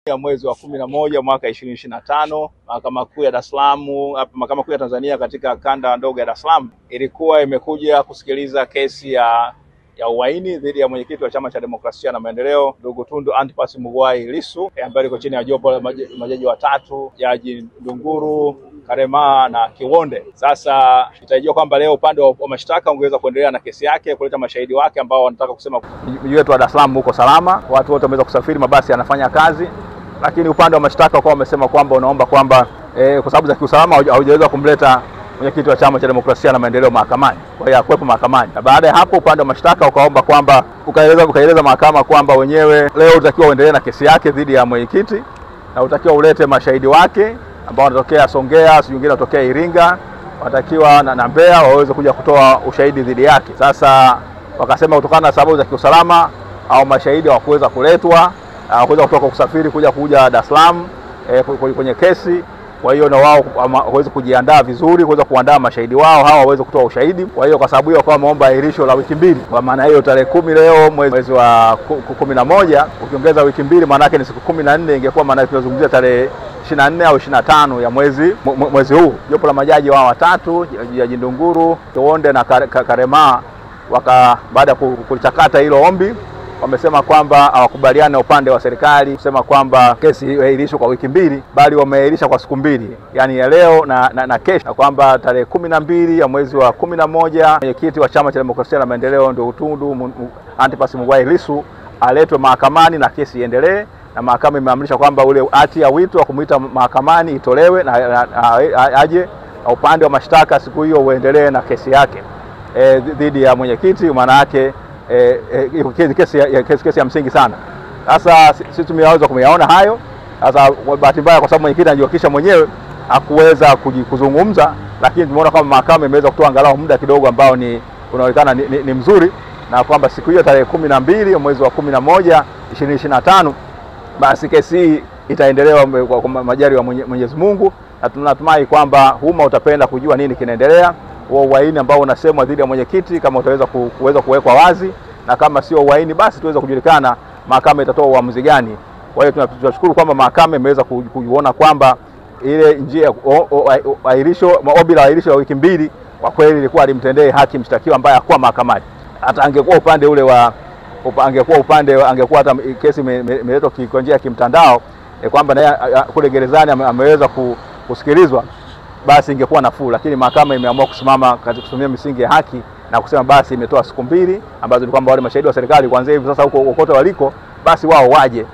Ya mwezi wa 11 mwaka 2025, Mahakama Kuu ya Dar es Salaam, Mahakama Kuu ya Tanzania katika kanda ndogo ya Dar es Salaam ilikuwa imekuja kusikiliza kesi ya uhaini dhidi ya mwenyekiti wa Chama cha Demokrasia na Maendeleo ndugu Tundu Antipas Mughwai Lissu, ambaye liko chini ya jopo la majaji watatu, Jaji Ndunguru, Karema na Kiwonde. Sasa itajua kwamba leo upande wa mashtaka ungeweza kuendelea na kesi yake, kuleta mashahidi wake ambao wanataka kusema mji wetu wa Dar es Salaam uko salama, watu wote wameweza kusafiri, mabasi yanafanya kazi. Lakini upande wa mashtaka kwa wamesema kwamba unaomba kwamba kwa sababu za kiusalama haujaweza kumleta mwenyekiti wa Chama cha Demokrasia na Maendeleo mahakamani, kwa hiyo akwepo mahakamani. Na baada ya hapo upande wa mashtaka ukaomba kwamba ukaeleza mahakama kwamba wenyewe leo utakiwa uendelee na kesi yake dhidi ya mwenyekiti na utakiwa ulete mashahidi wake ambao wanatokea Songea, si wengine wanatokea Iringa, watakiwa na Mbeya waweze kuja kutoa ushahidi dhidi yake. Sasa wakasema kutokana na sababu za kiusalama au mashahidi hawakuweza kuletwa, kuweza kutoka kusafiri kuja Dar es Salaam kwenye kesi. Kwa hiyo na wao waweze kujiandaa vizuri, kuweza kuandaa mashahidi wao hawa waweze kutoa ushahidi. Kwa hiyo kwa sababu hiyo kwa wameomba ahirisho la wiki mbili. Kwa maana hiyo tarehe 10 leo mwezi wa 11 ukiongeza wiki mbili maana yake ni siku 14, ingekuwa maana tunazungumzia tarehe 24 au 25 ya mwezi huu. Jopo la majaji wao watatu, Jaji Ndunguru, Kiwonde na Karema, baada ya kulichakata hilo ombi wamesema kwamba hawakubaliana na upande wa serikali kusema kwamba kesi iahirishwe kwa wiki mbili, bali wameahirisha kwa siku mbili, yani ya leo na kesho, na kwamba tarehe 12 ya mwezi wa 11 mwenyekiti wa Chama cha Demokrasia na Maendeleo ndio Tundu Antipas Mughwai Lissu aletwe mahakamani na kesi iendelee. Na mahakama imeamrisha kwamba ule hati ya wito wa kumuita mahakamani itolewe na aje, na upande wa mashtaka siku hiyo uendelee na kesi yake dhidi ya mwenyekiti. Maana yake kesi ya msingi sana. Sasa sisi tumeweza kuyaona hayo. Sasa bahati mbaya kwa sababu mwenyekiti anajiwakilisha mwenyewe hakuweza kuzungumza, lakini tumeona kwamba mahakama imeweza kutoa angalau muda kidogo ambao unaonekana ni mzuri, na kwamba siku hiyo tarehe 12 mwezi wa 11 2025 basi kesi hii itaendelewa kwa majaliwa ya Mwenyezi Mungu, na tunatumai kwamba umma utapenda kujua nini kinaendelea. Uhaini ambao unasemwa dhidi ya mwenyekiti kama utaweza kuwekwa wazi, na kama sio uhaini basi tuweza kujulikana mahakama itatoa uamuzi gani. Kwa hiyo tunashukuru kwamba mahakama imeweza kuona kwamba ile njia ahirisho, ombi la ahirisho la wiki mbili kwa kweli ilikuwa alimtendee haki mshtakiwa ambaye hakuwa mahakamani. Hata angekuwa upande ule angekuwa hata kesi imeletwa kwa njia ya kimtandao kwamba naye kule gerezani ameweza kusikilizwa, basi ingekuwa nafuu. Lakini mahakama imeamua kusimama katika kusimamia misingi ya haki na kusema basi imetoa siku mbili ambazo ni kwamba wale mashahidi wa serikali kuanzia hivi sasa huko kokote waliko basi wao waje